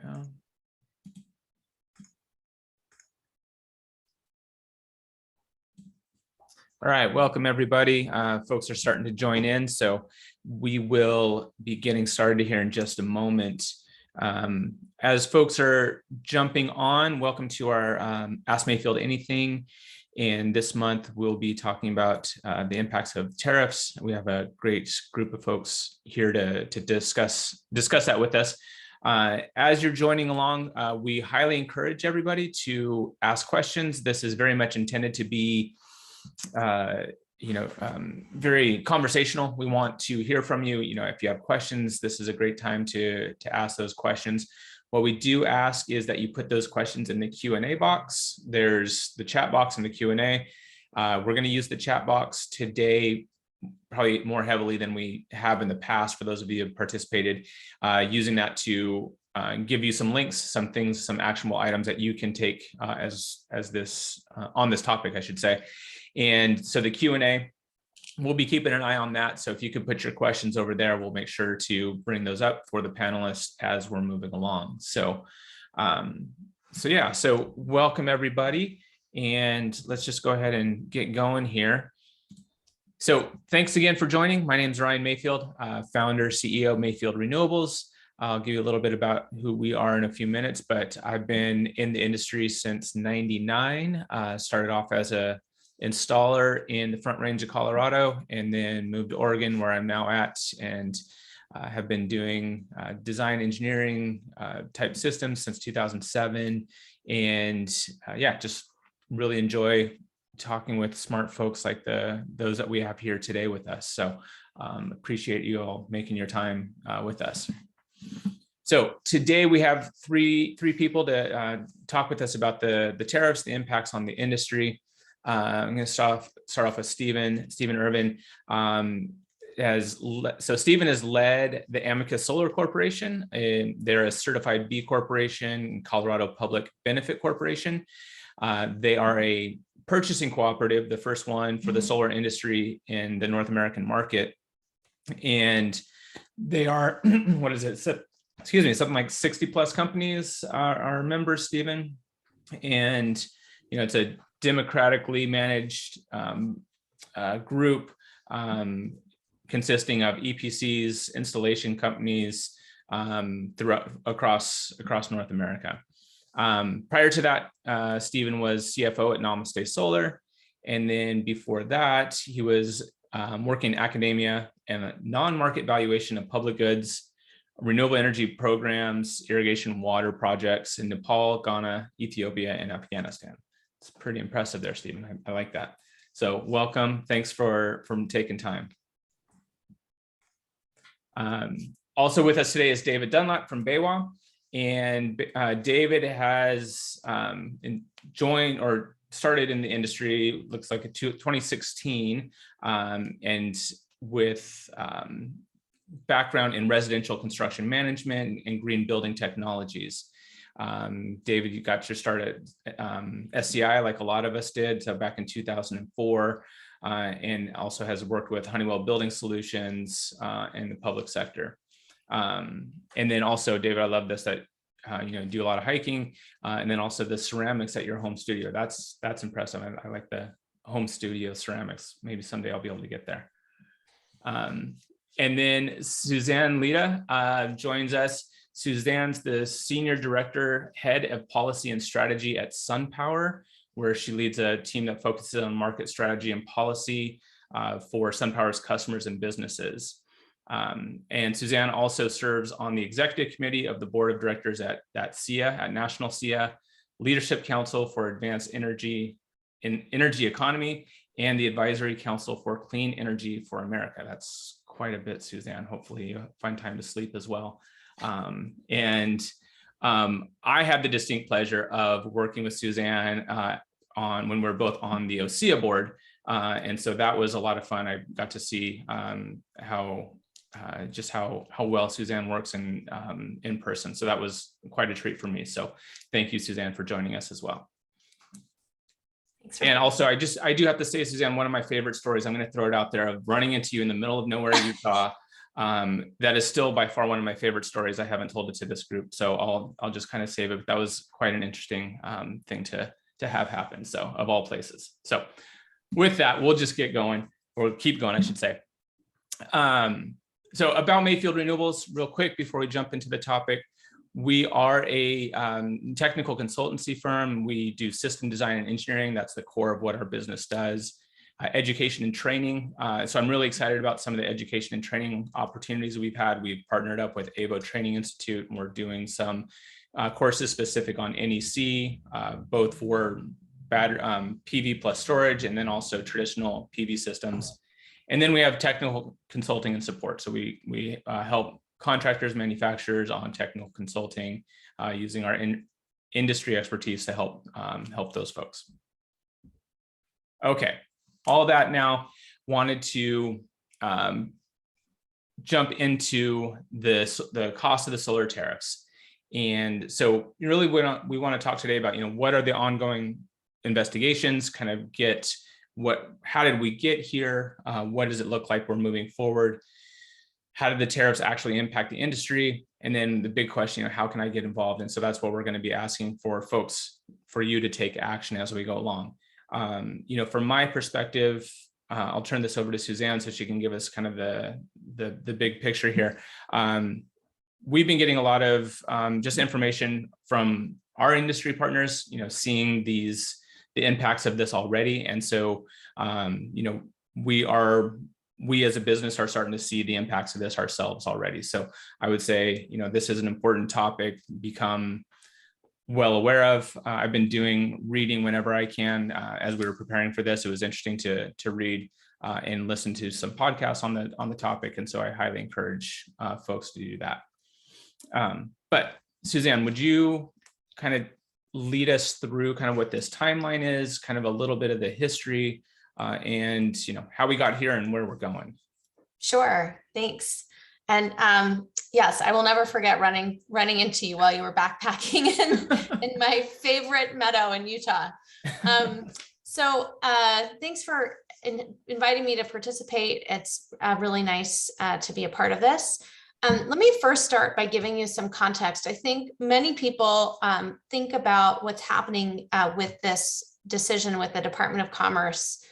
go. All right, welcome everybody. Folks are starting to join in, so we will be getting started here in just a moment. As folks are jumping on, welcome to our Ask Mayfield Anything. And this month we'll be talking about the impacts of tariffs. We have a great group of folks here to discuss that with us. As you're joining along, we highly encourage everybody to ask questions. This is very much intended to be very conversational. We want to hear from you. If you have questions, this is a great time to ask those questions. What we do ask is that you put those questions in the Q&A box. There's the chat box and the Q&A. We're going to use the chat box today probably more heavily than we have in the past for those of you who have participated, using that to give you some links, some things, some actionable items that you can take as this on this topic, I should say. And so the Q&A, we'll be keeping an eye on that. So if you could put your questions over there, we'll make sure to bring those up for the panelists as we're moving along. So, so welcome everybody. And let's just go ahead and get going here. So thanks again for joining. My name is Ryan Mayfield, founder, CEO of Mayfield Renewables. I'll give you a little bit about who we are in a few minutes, but I've been in the industry since '99, started off as a installer in the Front Range of Colorado, and then moved to Oregon, where I'm now at, and have been doing design engineering type systems since 2007. And just really enjoy talking with smart folks like those that we have here today with us. So appreciate you all making your time with us. So today we have three people to talk with us about the tariffs, the impacts on the industry. I'm going to start off with Stephen Irvin. So Stephen has led the Amicus Solar Corporation, and they're a certified B Corporation, Colorado Public Benefit Corporation. They are a purchasing cooperative, the first one for the solar industry in the North American market. And they are, something like 60 plus companies are members, Stephen. And, it's a democratically managed group consisting of EPCs, installation companies across North America. Prior to that, Stephen was CFO at Namaste Solar. And then before that, he was working in academia and a non-market valuation of public goods, renewable energy programs, irrigation water projects in Nepal, Ghana, Ethiopia, and Afghanistan. It's pretty impressive there, Stephen. I like that. So welcome. Thanks for taking time. Also with us today is David Dunlap from BayWa. And David has joined or started in the industry, looks like 2016, and with background in residential construction management and green building technologies. David, you got your start at SEIA, like a lot of us did, so back in 2004, and also has worked with Honeywell Building Solutions in the public sector. And then also, David, I love this, that do a lot of hiking, and then also the ceramics at your home studio. That's impressive. I like the home studio ceramics. Maybe someday I'll be able to get there. And then Suzanne Leta joins us. Suzanne's the Senior Director, Head of Policy and Strategy at SunPower, where she leads a team that focuses on market strategy and policy for SunPower's customers and businesses. And Suzanne also serves on the Executive Committee of the Board of Directors at SEIA, at National SEIA, Leadership Council for Advanced Energy Economy, and the Advisory Council for Clean Energy for America. That's quite a bit, Suzanne. Hopefully you find time to sleep as well. I had the distinct pleasure of working with Suzanne when we were both on the SEIA board. And so that was a lot of fun. I got to see how well Suzanne works in person. So that was quite a treat for me. So thank you, Suzanne, for joining us as well. And also, I do have to say, Suzanne, one of my favorite stories, I'm going to throw it out there, of running into you in the middle of nowhere, Utah, That is still by far one of my favorite stories. I haven't told it to this group, so I'll just kind of save it. But that was quite an interesting thing to have happen. So of all places. So with that, we'll just get going, or keep going, I should say. So about Mayfield Renewables, real quick before we jump into the topic. We are a technical consultancy firm. We do system design and engineering. That's the core of what our business does. Education and training. So I'm really excited about some of the education and training opportunities we've had. We've partnered up with AVO Training Institute, and we're doing some courses specific on NEC, both for PV plus storage, and then also traditional PV systems. And then we have technical consulting and support. So we help contractors, manufacturers on technical consulting using our industry expertise to help those folks. Okay, all that now, wanted to jump into the cost of the solar tariffs. And so really we want to talk today about, what are the ongoing investigations, kind of get how did we get here? What does it look like we're moving forward? How did the tariffs actually impact the industry? And then the big question, how can I get involved? And so that's what we're going to be asking for folks, for you to take action as we go along. From my perspective, I'll turn this over to Suzanne so she can give us kind of the big picture here. We've been getting a lot of just information from our industry partners, seeing the impacts of this already. And so, we as a business are starting to see the impacts of this ourselves already. So I would say, this is an important topic, become well aware of. I've been reading whenever I can. As we were preparing for this, it was interesting to read and listen to some podcasts on the topic. And so I highly encourage folks to do that. But Suzanne, would you kind of lead us through kind of what this timeline is, kind of a little bit of the history, and how we got here and where we're going? Sure, thanks. And yes, I will never forget running into you while you were backpacking in my favorite meadow in Utah. So thanks for inviting me to participate. It's really nice to be a part of this. Let me first start by giving you some context. I think many people think about what's happening with this decision with the Department of Commerce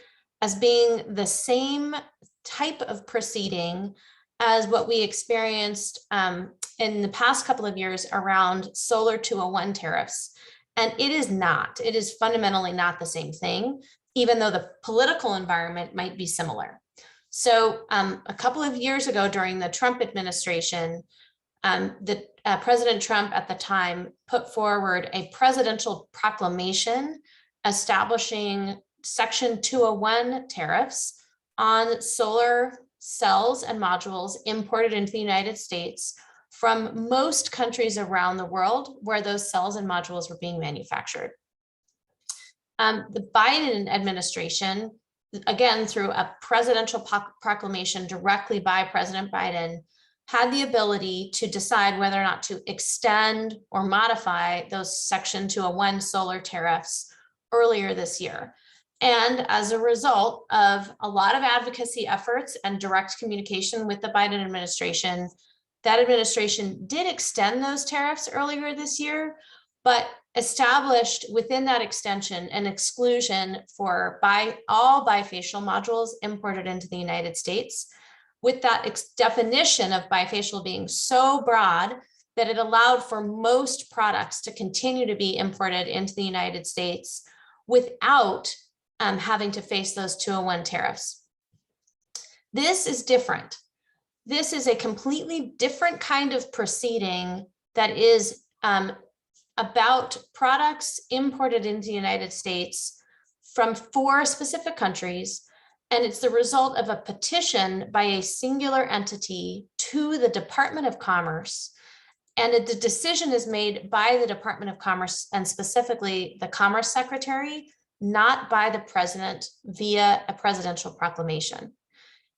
as being the same type of proceeding as what we experienced in the past couple of years around Solar 201 tariffs. And it is not. It is fundamentally not the same thing, even though the political environment might be similar. So a couple of years ago during the Trump administration, President Trump at the time put forward a presidential proclamation establishing Section 201 tariffs on solar cells and modules imported into the United States from most countries around the world where those cells and modules were being manufactured. The Biden administration, again, through a presidential proclamation directly by President Biden, had the ability to decide whether or not to extend or modify those Section 201 solar tariffs earlier this year. And as a result of a lot of advocacy efforts and direct communication with the Biden administration, that administration did extend those tariffs earlier this year, but established within that extension an exclusion for all bifacial modules imported into the United States, with that definition of bifacial being so broad that it allowed for most products to continue to be imported into the United States without having to face those 201 tariffs. This is different. This is a completely different kind of proceeding that is about products imported into the United States from 4 specific countries. And it's the result of a petition by a singular entity to the Department of Commerce. And the decision is made by the Department of Commerce, and specifically the Commerce Secretary, not by the president via a presidential proclamation.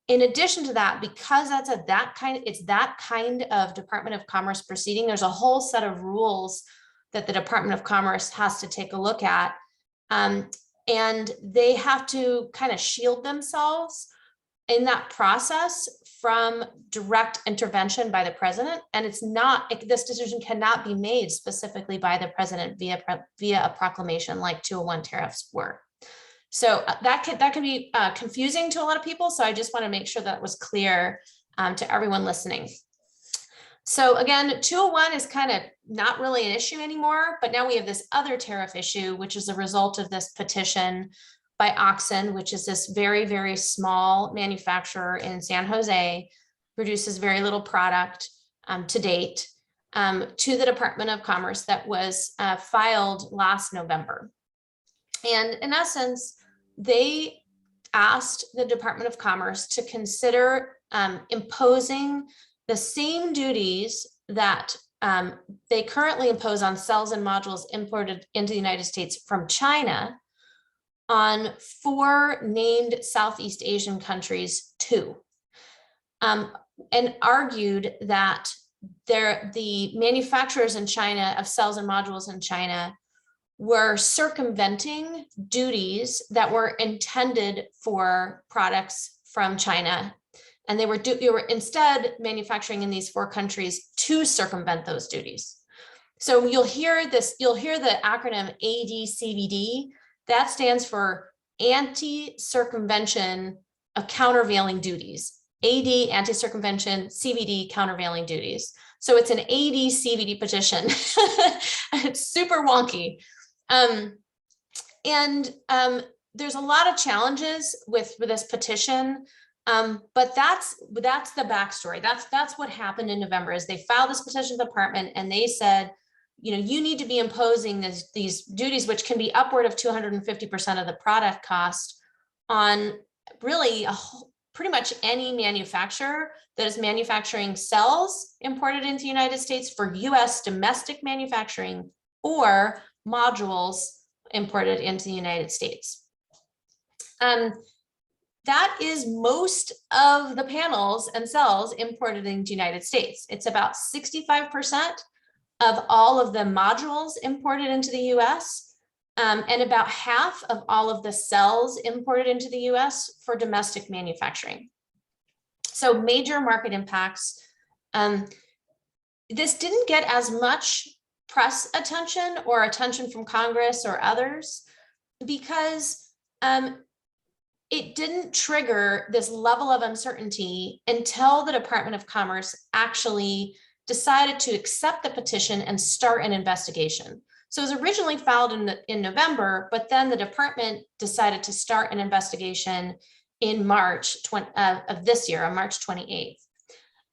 In addition to that, because it's that kind of Department of Commerce proceeding, there's a whole set of rules that the Department of Commerce has to take a look at. And they have to kind of shield themselves in that process from direct intervention by the president. And it's not, this decision cannot be made specifically by the president via a proclamation like 201 tariffs were. So that can be confusing to a lot of people. So I just want to make sure that was clear to everyone listening. So again, 201 is kind of not really an issue anymore, but now we have this other tariff issue, which is a result of this petition by Oxen, which is this very, very small manufacturer in San Jose, produces very little product to date, to the Department of Commerce that was filed last November. And in essence, they asked the Department of Commerce to consider imposing the same duties that they currently impose on cells and modules imported into the United States from China on 4 named Southeast Asian countries too, and argued that the manufacturers in China of cells and modules in China were circumventing duties that were intended for products from China. And they were instead manufacturing in these 4 countries to circumvent those duties. So you'll hear the acronym ADCVD. That stands for anti-circumvention of countervailing duties. AD, anti-circumvention, CVD, countervailing duties. So it's an AD-CVD petition. It's super wonky. There's a lot of challenges with this petition. But that's the backstory. That's what happened in November is they filed this petition to the department and they said, you need to be imposing these duties, which can be upward of 250% of the product cost on really pretty much any manufacturer that is manufacturing cells imported into the United States for US domestic manufacturing or modules imported into the United States. That is most of the panels and cells imported into the United States. It's about 65% of all of the modules imported into the US, and about half of all of the cells imported into the US for domestic manufacturing. So major market impacts. This didn't get as much press attention or attention from Congress or others because it didn't trigger this level of uncertainty until the Department of Commerce actually decided to accept the petition and start an investigation. So it was originally filed in November, but then the department decided to start an investigation in March of this year, on March 28th.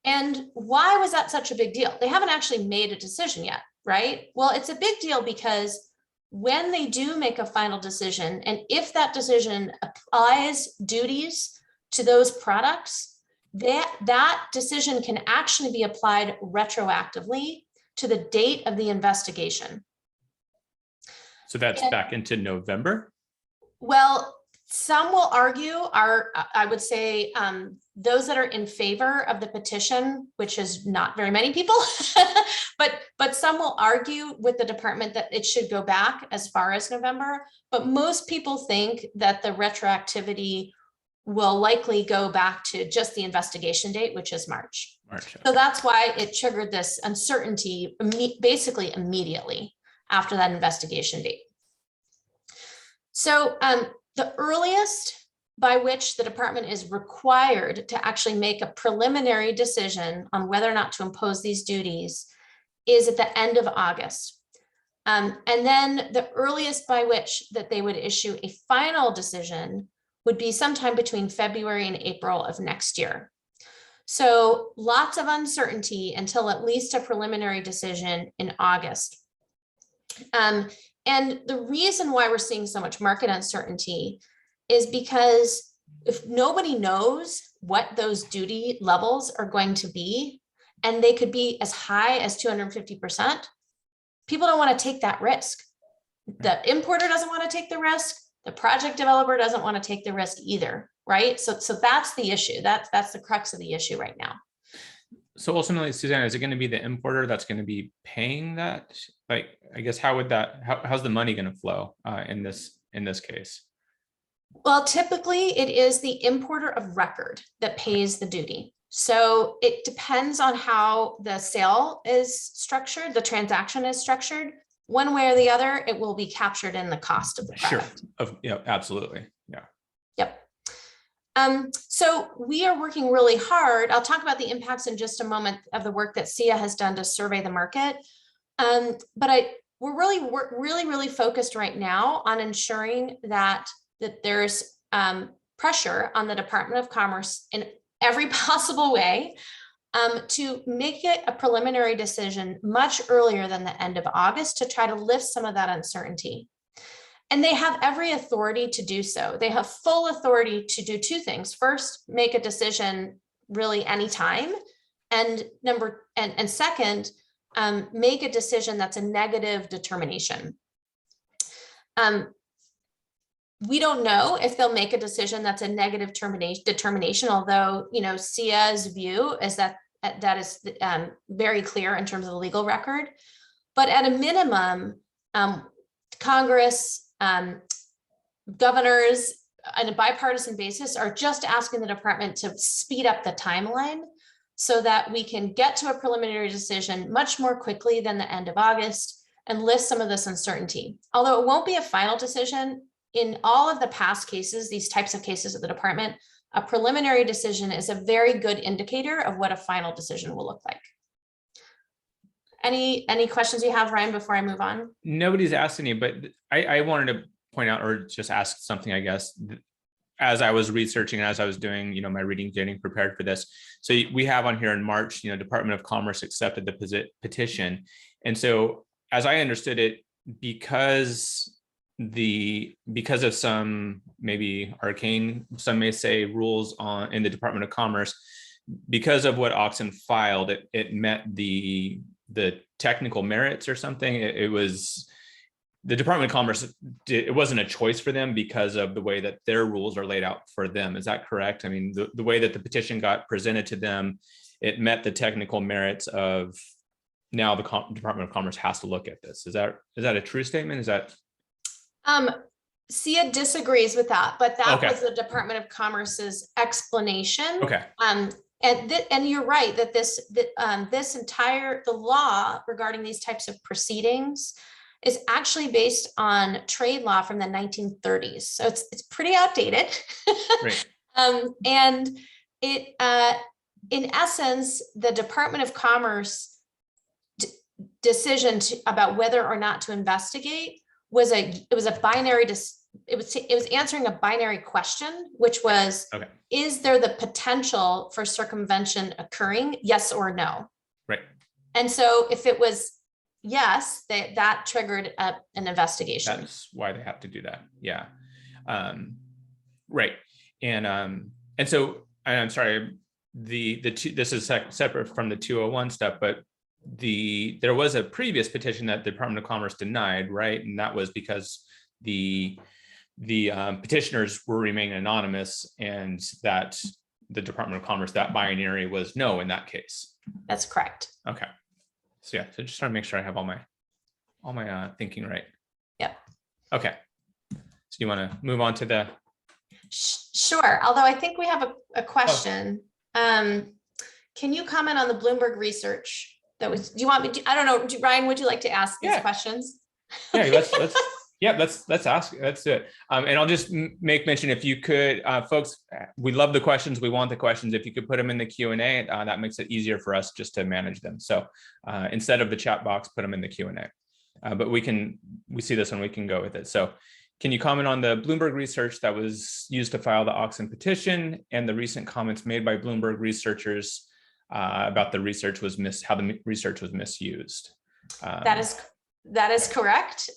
And why was that such a big deal? They haven't actually made a decision yet, right? Well, it's a big deal because when they do make a final decision, and if that decision applies duties to those products, that decision can actually be applied retroactively to the date of the investigation. So that's back into November? Well, some will argue, I would say, those that are in favor of the petition, which is not very many people, but some will argue with the department that it should go back as far as November. But most people think that the retroactivity will likely go back to just the investigation date, which is March. So that's why it triggered this uncertainty basically immediately after that investigation date. So the earliest by which the department is required to actually make a preliminary decision on whether or not to impose these duties is at the end of August. And then the earliest by which that they would issue a final decision would be sometime between February and April of next year. So lots of uncertainty until at least a preliminary decision in August. And the reason why we're seeing so much market uncertainty is because if nobody knows what those duty levels are going to be, and they could be as high as 250%, people don't want to take that risk. The importer doesn't want to take the risk. The project developer doesn't want to take the risk either, right? So that's the issue. That's the crux of the issue right now. So ultimately, Suzanne, is it going to be the importer that's going to be paying that? Like, I guess, how's the money going to flow in this case? Well, typically it is the importer of record that pays the duty. So it depends on how the sale is structured, the transaction is structured. One way or the other, it will be captured in the cost of the product. Sure. Yeah, absolutely. Yeah. Yep. So we are working really hard. I'll talk about the impacts in just a moment of the work that SEIA has done to survey the market. But we're really focused right now on ensuring that there's pressure on the Department of Commerce in every possible way to make it a preliminary decision much earlier than the end of August to try to lift some of that uncertainty. And they have every authority to do so. They have full authority to do two things. First, make a decision really anytime. And second, make a decision that's a negative determination. We don't know if they'll make a decision that's a negative determination, although, SEIA's view is that is very clear in terms of the legal record. But at a minimum, Congress, governors on a bipartisan basis are just asking the department to speed up the timeline so that we can get to a preliminary decision much more quickly than the end of August and lift some of this uncertainty. Although it won't be a final decision, in all of the past cases, these types of cases at the department, a preliminary decision is a very good indicator of what a final decision will look like. Any questions you have, Ryan, before I move on? Nobody's asked any, but I wanted to point out or just ask something, I guess, as I was researching, as I was doing, my reading, getting prepared for this. So we have on here in March, Department of Commerce accepted the petition. And so as I understood it, because of some maybe arcane, some may say, rules in the Department of Commerce, because of what Oxen filed, it met the technical merits or something. It was the Department of Commerce, it wasn't a choice for them because of the way that their rules are laid out for them. Is that correct? I mean, the way that the petition got presented to them, it met the technical merits of now the Department of Commerce has to look at this. Is that a true statement? Is that? SEIA disagrees with that, but that Okay. was the Department of Commerce's explanation. Okay. And you're right that the law regarding these types of proceedings is actually based on trade law from the 1930s. So it's pretty outdated. Right. And it, in essence, the Department of Commerce decision about whether or not to investigate was a binary. It was answering a binary question, which was, okay, is there the potential for circumvention occurring? Yes or no. Right. And so if it was yes, that triggered an investigation. That's why they have to do that. Yeah. Right. And so I'm sorry, this is separate from the 201 stuff, but there was a previous petition that the Department of Commerce denied, right? And that was because the petitioners were remaining anonymous, and that the Department of Commerce, that binary was no in that case. That's correct. Okay. So yeah, so just trying to make sure I have all my thinking right. Yep. Okay. So you want to move on to the? Sure. Although I think we have a question. Oh. Can you comment on the Bloomberg research? Do you want me to? I don't know. Ryan, would you like to ask these questions? Yeah, let's ask. Let's do it. And I'll just make mention, if you could, folks, we love the questions. We want the questions. If you could put them in the Q&A, that makes it easier for us just to manage them. So instead of the chat box, put them in the Q&A. But we see this one, we can go with it. So can you comment on the Bloomberg research that was used to file the Oxen petition, and the recent comments made by Bloomberg researchers about how the research was misused? That is correct.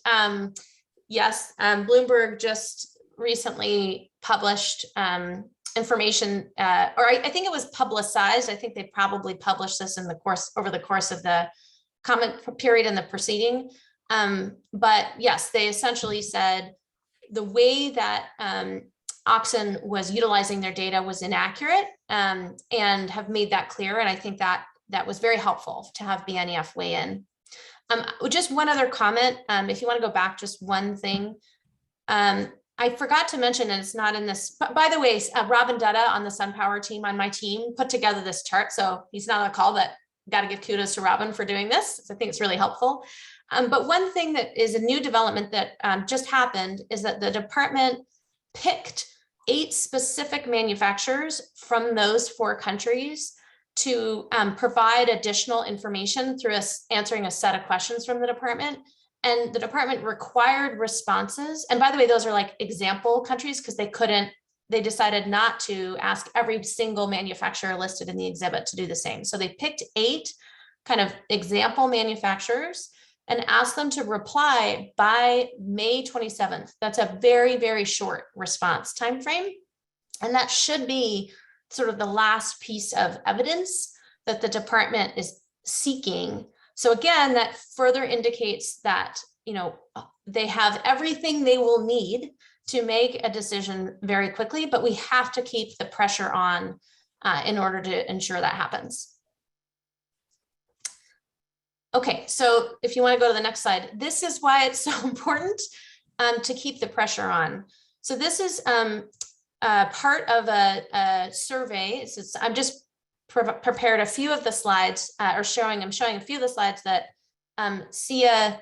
Yes, Bloomberg just recently published information, or I think it was publicized. I think they probably published this over the course of the comment period in the proceeding. But yes, they essentially said the way that Oxen was utilizing their data was inaccurate, and have made that clear. And I think that was very helpful to have BNEF weigh in. Just one other comment, if you want to go back just one thing. I forgot to mention, and it's not in this, but by the way, Robin Dutta on the SunPower team, on my team, put together this chart. So he's not on a call, but got to give kudos to Robin for doing this. I think it's really helpful. But one thing that is a new development that just happened is that the department picked 8 specific manufacturers from those 4 countries to provide additional information through answering a set of questions from the department. And the department required responses. And by the way, those are like example countries because they decided not to ask every single manufacturer listed in the exhibit to do the same. So they picked 8 kind of example manufacturers and asked them to reply by May 27th. That's a very, very short response timeframe. And that should be sort of the last piece of evidence that the department is seeking. So again, that further indicates that, they have everything they will need to make a decision very quickly, but we have to keep the pressure on in order to ensure that happens. Okay, so if you want to go to the next slide, this is why it's so important to keep the pressure on. So this is part of a survey. I'm just prepared a few of the slides, I'm showing a few of the slides that SEIA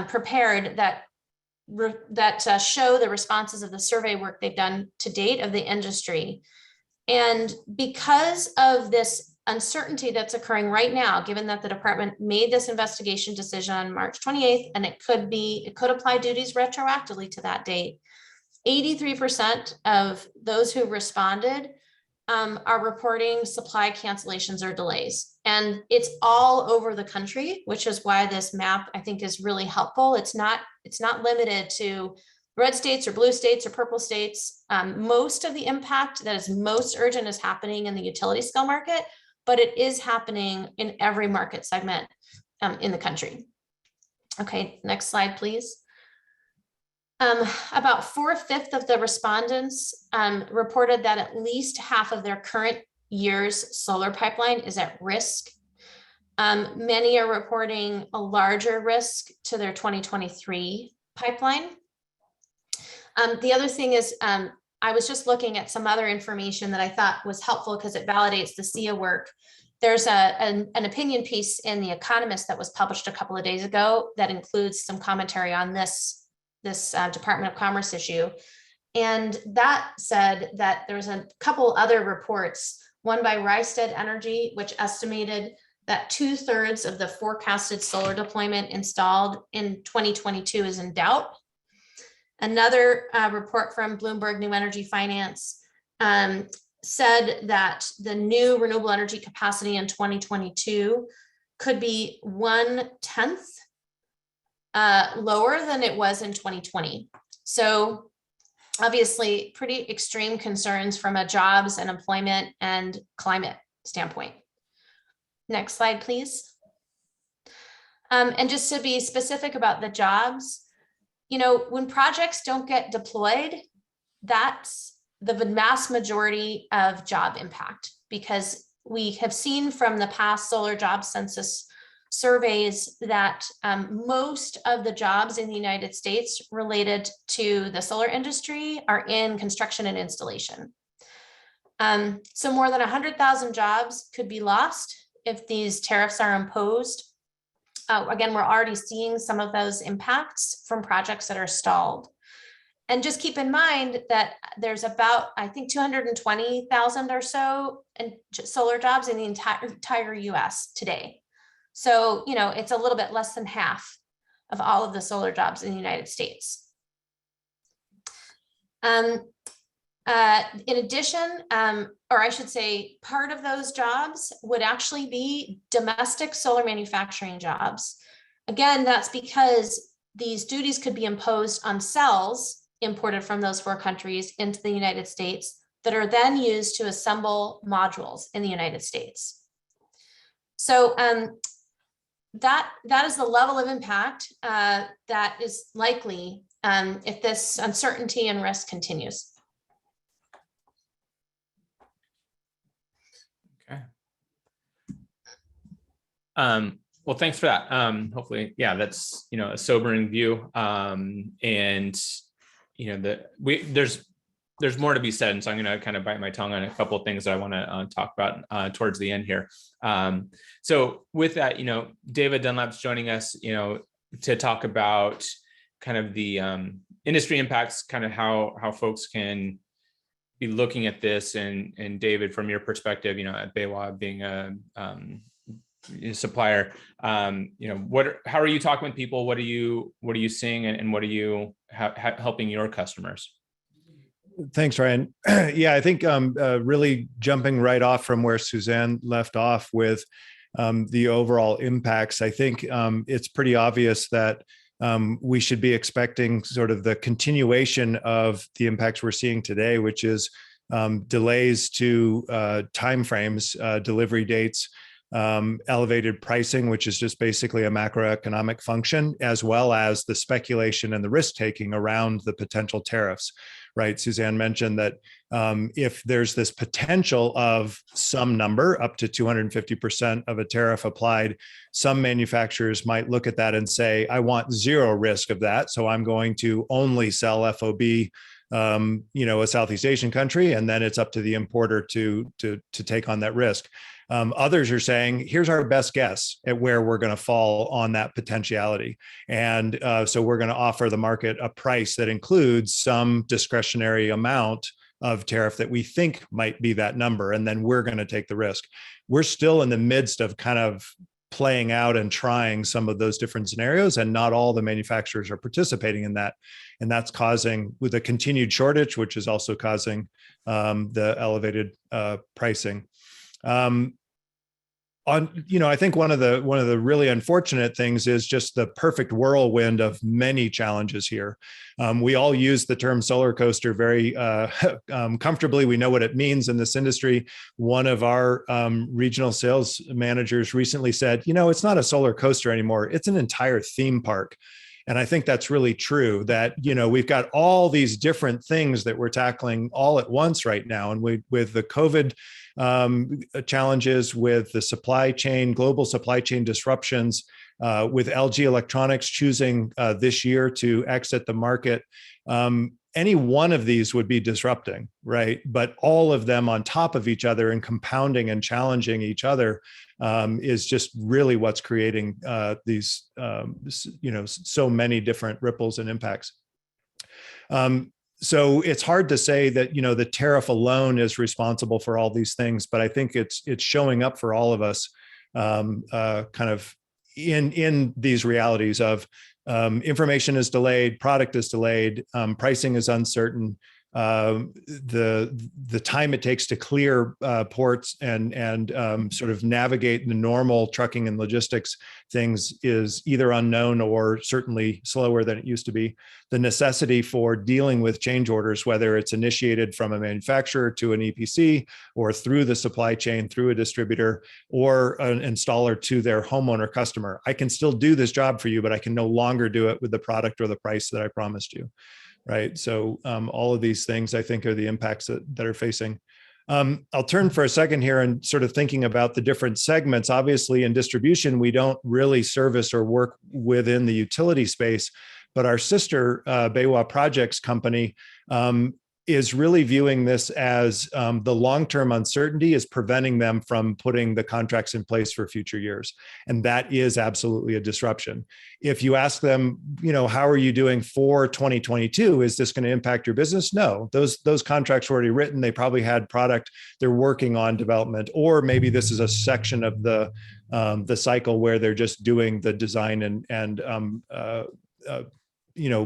prepared that show the responses of the survey work they've done to date of the industry. And because of this uncertainty that's occurring right now, given that the department made this investigation decision on March 28th, and it could apply duties retroactively to that date, 83% of those who responded are reporting supply cancellations or delays. And it's all over the country, which is why this map, I think, is really helpful. It's not limited to red states or blue states or purple states. Most of the impact that is most urgent is happening in the utility scale market, but it is happening in every market segment in the country. Okay, next slide, please. About 4/5 of the respondents reported that at least half of their current year's solar pipeline is at risk. Many are reporting a larger risk to their 2023 pipeline. The other thing is, I was just looking at some other information that I thought was helpful because it validates the SEIA work. There's an opinion piece in The Economist that was published a couple of days ago that includes some commentary on this Department of Commerce issue. And that said that there's a couple other reports, one by Rystad Energy, which estimated that 2/3 of the forecasted solar deployment installed in 2022 is in doubt. Another report from Bloomberg New Energy Finance said that the new renewable energy capacity in 2022 could be 1/10 lower than it was in 2020. So obviously pretty extreme concerns from a jobs and employment and climate standpoint. Next slide, please. And just to be specific about the jobs, when projects don't get deployed, that's the vast majority of job impact, because we have seen from the past solar job census surveys that most of the jobs in the United States related to the solar industry are in construction and installation. So more than 100,000 jobs could be lost if these tariffs are imposed. Again, we're already seeing some of those impacts from projects that are stalled. And just keep in mind that there's about, I think, 220,000 or so in solar jobs in the entire US today. So, it's a little bit less than half of all of the solar jobs in the United States. In addition, or I should say, part of those jobs would actually be domestic solar manufacturing jobs. Again, that's because these duties could be imposed on cells imported from those 4 countries into the United States that are then used to assemble modules in the United States. So that is the level of impact that is likely if this uncertainty and risk continues. Okay. Well, thanks for that. Hopefully, yeah, that's a sobering view. And there's more to be said, and so I'm going to kind of bite my tongue on a couple of things that I want to talk about towards the end here. So with that, David Dunlap's joining us, to talk about kind of the industry impacts, kind of how folks can be looking at this, and David, from your perspective, at BayWa being a supplier, how are you talking with people? What are you seeing, and what are you helping your customers? Thanks, Ryan. Yeah, I think really jumping right off from where Suzanne left off with the overall impacts, I think it's pretty obvious that we should be expecting sort of the continuation of the impacts we're seeing today, which is delays to timeframes, delivery dates, elevated pricing, which is just basically a macroeconomic function, as well as the speculation and the risk taking around the potential tariffs. Right, Suzanne mentioned that if there's this potential of some number up to 250% of a tariff applied, some manufacturers might look at that and say, I want zero risk of that, so I'm going to only sell FOB, a Southeast Asian country, and then it's up to the importer to take on that risk. Others are saying, here's our best guess at where we're going to fall on that potentiality. And so we're going to offer the market a price that includes some discretionary amount of tariff that we think might be that number. And then we're going to take the risk. We're still in the midst of kind of playing out and trying some of those different scenarios, and not all the manufacturers are participating in that. And that's causing, with a continued shortage, which is also causing the elevated pricing. I think one of the really unfortunate things is just the perfect whirlwind of many challenges here. We all use the term solar coaster very comfortably. We know what it means in this industry. One of our regional sales managers recently said, it's not a solar coaster anymore. It's an entire theme park. And I think that's really true, that, we've got all these different things that we're tackling all at once right now. And with the COVID challenges, with the supply chain, global supply chain disruptions, with LG Electronics choosing this year to exit the market, any one of these would be disrupting, right? But all of them on top of each other and compounding and challenging each other is just really what's creating these, so many different ripples and impacts. So it's hard to say that, the tariff alone is responsible for all these things, but I think it's showing up for all of us kind of in these realities of information is delayed, product is delayed, pricing is uncertain. The time it takes to clear ports and sort of navigate the normal trucking and logistics things is either unknown or certainly slower than it used to be. The necessity for dealing with change orders, whether it's initiated from a manufacturer to an EPC or through the supply chain, through a distributor or an installer to their homeowner customer. I can still do this job for you, but I can no longer do it with the product or the price that I promised you. Right. So all of these things, I think, are the impacts that are facing. I'll turn for a second here and sort of thinking about the different segments. Obviously, in distribution, we don't really service or work within the utility space, but our sister BayWa Projects company is really viewing this as the long-term uncertainty is preventing them from putting the contracts in place for future years. And that is absolutely a disruption. If you ask them, how are you doing for 2022? Is this going to impact your business? No, those contracts were already written. They probably had product they're working on development, or maybe this is a section of the cycle where they're just doing the design and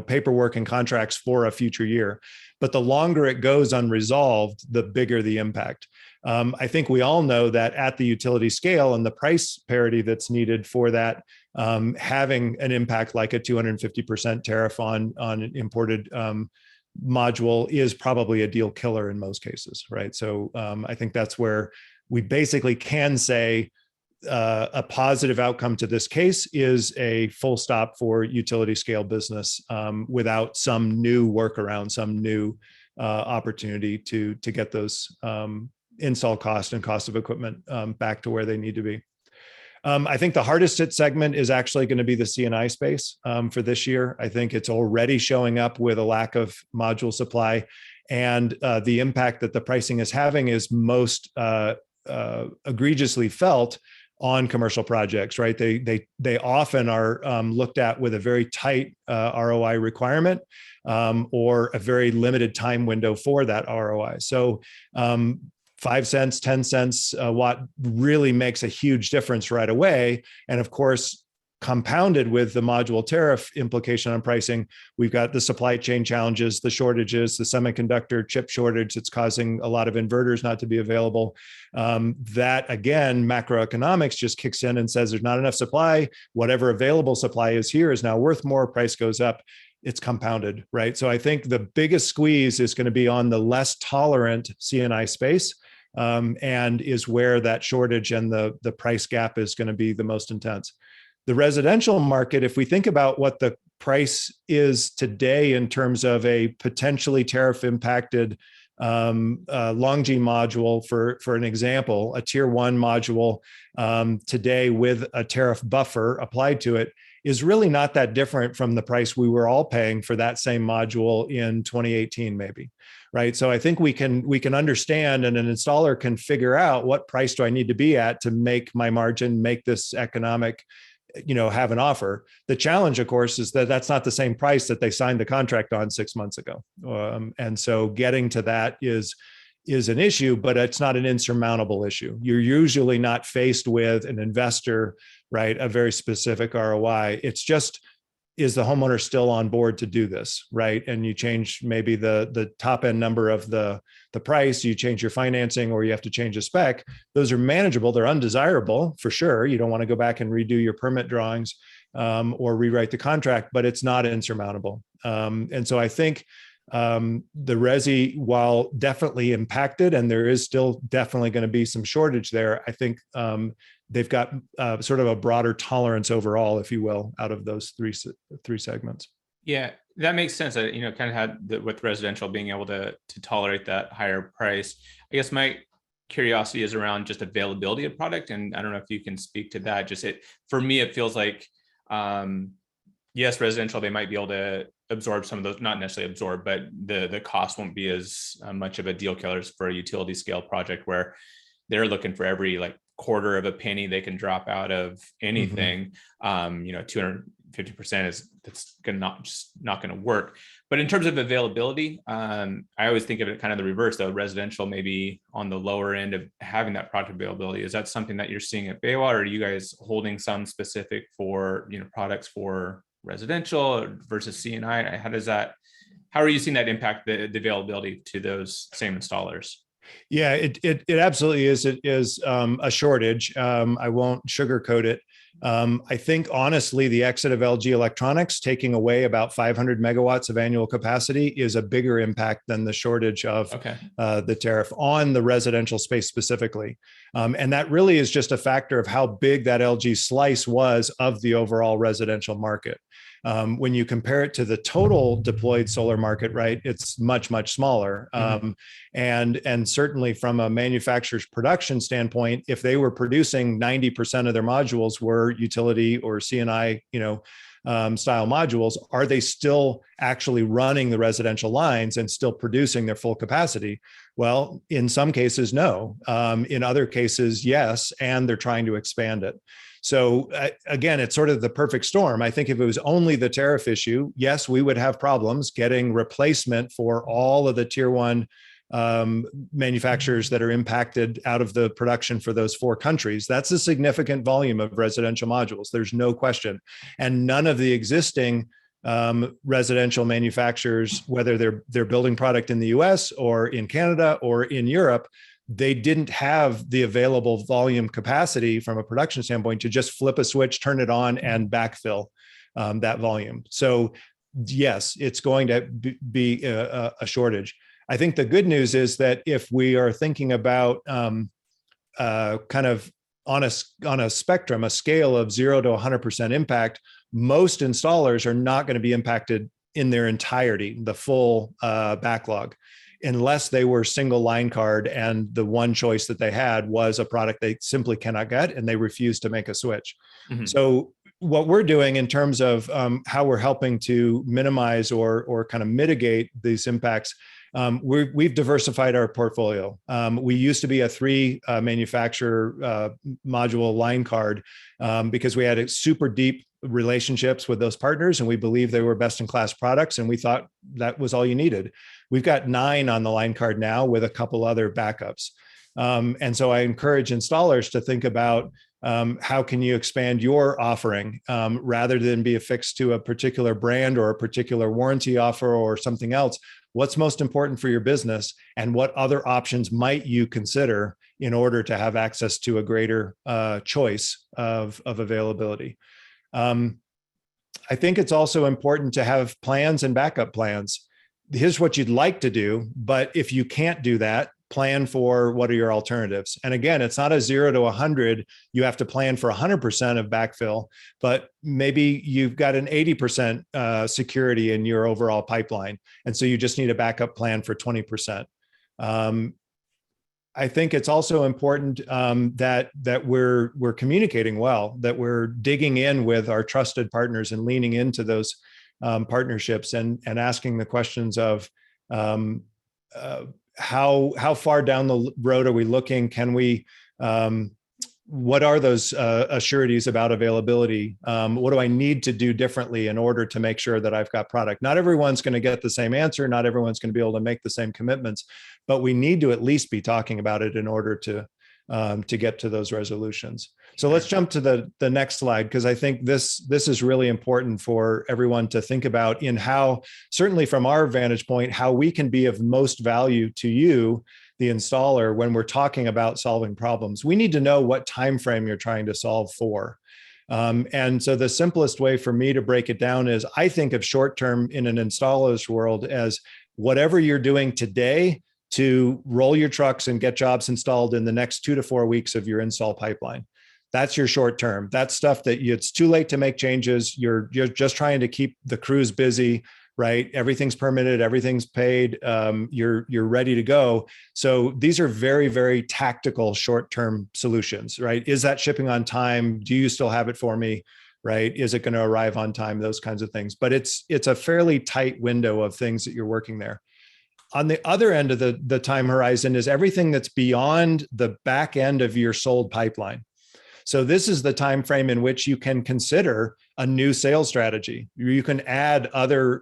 paperwork and contracts for a future year. But the longer it goes unresolved, the bigger the impact. I think we all know that at the utility scale and the price parity that's needed for that, having an impact like a 250% tariff on an imported module is probably a deal killer in most cases, right? So I think that's where we basically can say a positive outcome to this case is a full stop for utility scale business without some new workaround, some new opportunity to get those install cost and cost of equipment back to where they need to be. I think the hardest hit segment is actually going to be the C&I space for this year. I think it's already showing up with a lack of module supply, and the impact that the pricing is having is most egregiously felt on commercial projects, right? They often are looked at with a very tight ROI requirement or a very limited time window for that ROI. So 5 cents, 10 cents a watt really makes a huge difference right away. And of course, compounded with the module tariff implication on pricing, we've got the supply chain challenges, the shortages, the semiconductor chip shortage that's causing a lot of inverters not to be available. That again, macroeconomics just kicks in and says there's not enough supply. Whatever available supply is here is now worth more, price goes up. It's compounded, right? So I think the biggest squeeze is going to be on the less tolerant C&I space, and is where that shortage and the price gap is going to be the most intense. The residential market, if we think about what the price is today in terms of a potentially tariff impacted LONGi module, for an example, a tier 1 module today with a tariff buffer applied to it, is really not that different from the price we were all paying for that same module in 2018, maybe, right? So I think we can understand, and an installer can figure out what price do I need to be at to make my margin, make this economic, have an offer. The challenge, of course, is that that's not the same price that they signed the contract on 6 months ago. And so getting to that is an issue, but it's not an insurmountable issue. You're usually not faced with an investor, right? A very specific ROI. It's just, is the homeowner still on board to do this, right? And you change maybe the top end number of the price, you change your financing, or you have to change a spec. Those are manageable. They're undesirable for sure. You don't want to go back and redo your permit drawings or rewrite the contract, but it's not insurmountable. And so I think the resi, while definitely impacted, and there is still definitely going to be some shortage there, I think they've got sort of a broader tolerance overall, if you will, out of those three segments. Yeah, that makes sense. I, kind of had with residential being able to tolerate that higher price. I guess my curiosity is around just availability of product, and I don't know if you can speak to that. For me, it feels like yes, residential, they might be able to absorb some of those, not necessarily absorb, but the cost won't be as much of a deal killer for a utility scale project where they're looking for every quarter of a penny they can drop out of anything. 250% is not going to work. But in terms of availability, I always think of it kind of the reverse, though. Residential maybe on the lower end of having that product availability. Is that something that you're seeing at BayWa, or are you guys holding some specific for products for residential versus C&I? How are you seeing that impact the availability to those same installers? Yeah, it absolutely is. It is a shortage. I won't sugarcoat it. I think honestly, the exit of LG Electronics taking away about 500 megawatts of annual capacity is a bigger impact than the shortage of the tariff on the residential space specifically. And that really is just a factor of how big that LG slice was of the overall residential market. When you compare it to the total deployed solar market, right, it's much, much smaller. And certainly from a manufacturer's production standpoint, if they were producing 90% of their modules were utility or C&I, style modules, are they still actually running the residential lines and still producing their full capacity? Well, in some cases, no. In other cases, yes, and they're trying to expand it. So again, it's sort of the perfect storm. I think if it was only the tariff issue, yes, we would have problems getting replacement for all of the tier 1 manufacturers that are impacted out of the production for those 4 countries. That's a significant volume of residential modules. There's no question. And none of the existing residential manufacturers, whether they're building product in the US or in Canada or in Europe, they didn't have the available volume capacity from a production standpoint to just flip a switch, turn it on, and backfill that volume. So yes, it's going to be a shortage. I think the good news is that if we are thinking about kind of on a spectrum, a scale of 0 to 100% impact, most installers are not going to be impacted in their entirety, the full backlog. unless they were single line card and the one choice that they had was a product they simply cannot get, and they refuse to make a switch. Mhm. So what we're doing in terms of how we're helping to minimize or kind of mitigate these impacts, we've diversified our portfolio. We used to be a 3 manufacturer module line card because we had super deep relationships with those partners, and we believed they were best in class products, and we thought that was all you needed. We've got 9 on the line card now with a couple other backups. And so I encourage installers to think about how can you expand your offering rather than be affixed to a particular brand or a particular warranty offer or something else. What's most important for your business, and what other options might you consider in order to have access to a greater choice of availability? I think it's also important to have plans and backup plans. Here's what you'd like to do, but if you can't do that, plan for what are your alternatives. And again, it's not a 0 to 100. You have to plan for 100% of backfill, but maybe you've got an 80% security in your overall pipeline. And so you just need a backup plan for 20%. I think it's also important that we're communicating well, that we're digging in with our trusted partners and leaning into those partnerships and asking the questions of how far down the road are we looking? Can we, what are those assurities about availability? What do I need to do differently in order to make sure that I've got product? Not everyone's going to get the same answer. Not everyone's going to be able to make the same commitments, but we need to at least be talking about it in order to get to those resolutions. So let's jump to the next slide, because I think this is really important for everyone to think about in how, certainly from our vantage point, how we can be of most value to you, the installer, when we're talking about solving problems. We need to know what time frame you're trying to solve for. And so the simplest way for me to break it down is I think of short term in an installer's world as whatever you're doing today to roll your trucks and get jobs installed in the next 2 to 4 weeks of your install pipeline. That's your short term. That's stuff that it's too late to make changes. You're just trying to keep the crews busy, right? Everything's permitted, everything's paid. You're ready to go. So these are very, very tactical short-term solutions, right? Is that shipping on time? Do you still have it for me? Right? Is it going to arrive on time? Those kinds of things. But it's a fairly tight window of things that you're working there. On the other end of the time horizon is everything that's beyond the back end of your sold pipeline. So this is the time frame in which you can consider a new sales strategy. You can add other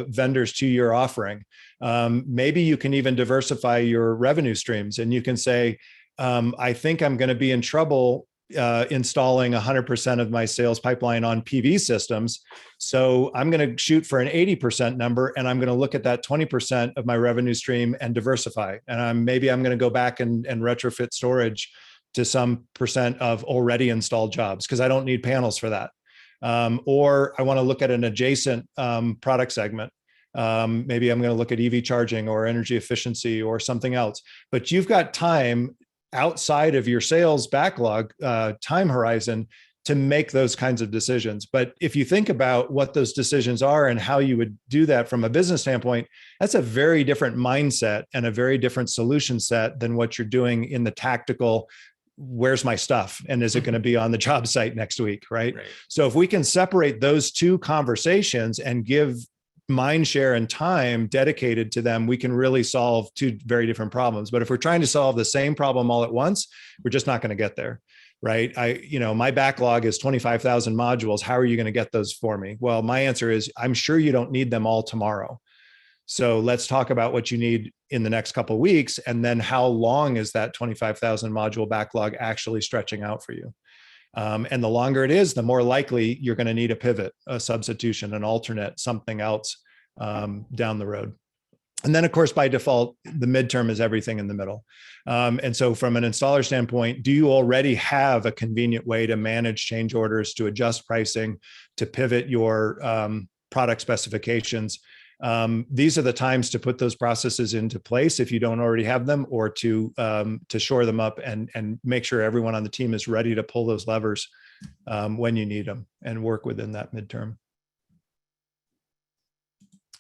vendors to your offering. Maybe you can even diversify your revenue streams, and you can say, I think I'm going to be in trouble installing 100% of my sales pipeline on PV systems. So I'm going to shoot for an 80% number, and I'm going to look at that 20% of my revenue stream and diversify. And maybe I'm going to go back and retrofit storage to some percent of already installed jobs because I don't need panels for that. Or I want to look at an adjacent product segment. Maybe I'm going to look at EV charging or energy efficiency or something else. But you've got time outside of your sales backlog time horizon to make those kinds of decisions. But if you think about what those decisions are and how you would do that from a business standpoint, that's a very different mindset and a very different solution set than what you're doing in the tactical, where's my stuff? And is it going to be on the job site next week, right? So if we can separate those two conversations and give mind share and time dedicated to them, we can really solve two very different problems. But if we're trying to solve the same problem all at once, we're just not going to get there, right? My backlog is 25,000 modules. How are you going to get those for me? Well, my answer is, I'm sure you don't need them all tomorrow. So let's talk about what you need in the next couple of weeks. And then how long is that 25,000 module backlog actually stretching out for you? And the longer it is, the more likely you're going to need a pivot, a substitution, an alternate, something else down the road. And then, of course, by default, the midterm is everything in the middle. And so from an installer standpoint, do you already have a convenient way to manage change orders, to adjust pricing, to pivot your product specifications? These are the times to put those processes into place if you don't already have them, or to shore them up and make sure everyone on the team is ready to pull those levers when you need them and work within that midterm.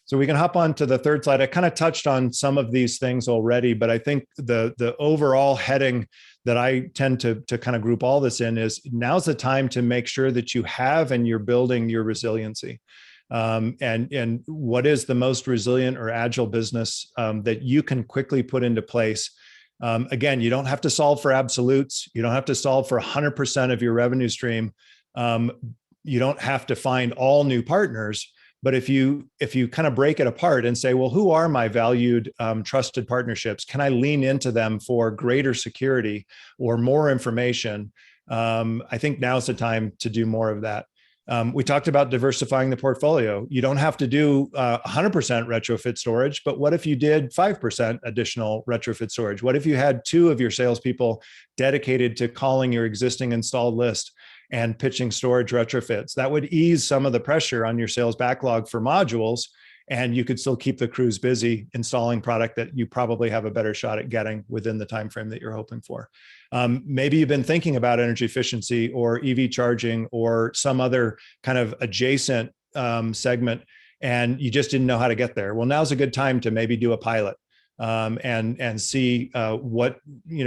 So we can hop on to the third slide. I kind of touched on some of these things already, but I think the overall heading that I tend to kind of group all this in is now's the time to make sure that you have and you're building your resiliency. And what is the most resilient or agile business that you can quickly put into place? Again, you don't have to solve for absolutes. You don't have to solve for 100% of your revenue stream. You don't have to find all new partners. But if you kind of break it apart and say, well, who are my valued, trusted partnerships? Can I lean into them for greater security or more information? I think now's the time to do more of that. We talked about diversifying the portfolio. You don't have to do 100% retrofit storage, but what if you did 5% additional retrofit storage? What if you had 2 of your salespeople dedicated to calling your existing installed list and pitching storage retrofits? That would ease some of the pressure on your sales backlog for modules, and you could still keep the crews busy installing product that you probably have a better shot at getting within the time frame that you're hoping for. Maybe you've been thinking about energy efficiency or EV charging or some other kind of adjacent segment, and you just didn't know how to get there. Well, now's a good time to maybe do a pilot and see what,